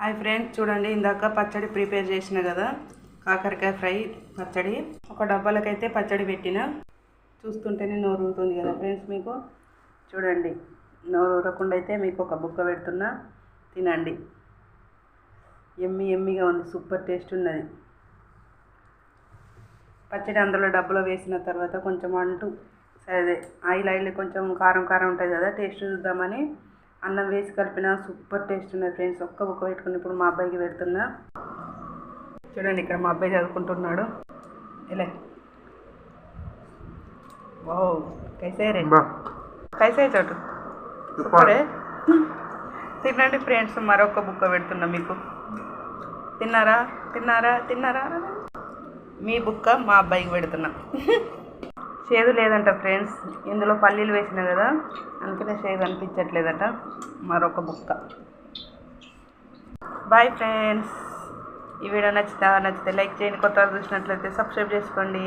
Hi friends, చూడండి ఇందాక పచ్చడి ప్రిపేర్ చేసిన కదా, కాకరకాయ ఫ్రై పచ్చడి. ఒక డబ్బాలకైతే పచ్చడి పెట్టిన. చూస్తుంటేనే నోరు ఊరుతుంది కదా ఫ్రెండ్స్. మీకు చూడండి, నోరు ఊరకుండా అయితే మీకు ఒక బుక్క పెడుతున్నా, తినండి. ఎమ్మిగా ఉంది, సూపర్ టేస్ట్ ఉన్నది పచ్చడి. అందులో డబ్బాలో వేసిన తర్వాత కొంచెం అదే ఆయిల్ కొంచెం కారం ఉంటుంది కదా, టేస్ట్ చూద్దామని అన్నం వేసి కలిపిన. సూపర్ టేస్ట్ ఉన్నది ఫ్రెండ్స్. ఒక్క బుక్క పెట్టుకుని ఇప్పుడు మా అబ్బాయికి పెడుతున్నా. చూడండి, ఇక్కడ మా అబ్బాయి చదువుకుంటున్నాడు. ఇలా వావ్, కైసే రే కైసే చోటు సూపరే. తినండి ఫ్రెండ్స్, మరొక బుక్క పెడుతున్నా మీకు. తిన్నారా తిన్నారా తిన్నారా? మీ బుక్క మా అబ్బాయికి పెడుతున్నా. చేదు లేదంట ఫ్రెండ్స్, ఇందులో పల్లీలు వేసిన కదా, అందుకనే చేదు అనిపించట్లేదట. మరొక బుక్క. Boy friends. ఈ వీడియో నచ్చితే లైక్ చేయండి, కొత్తగా చూసినట్లయితే సబ్స్క్రైబ్ చేసుకోండి.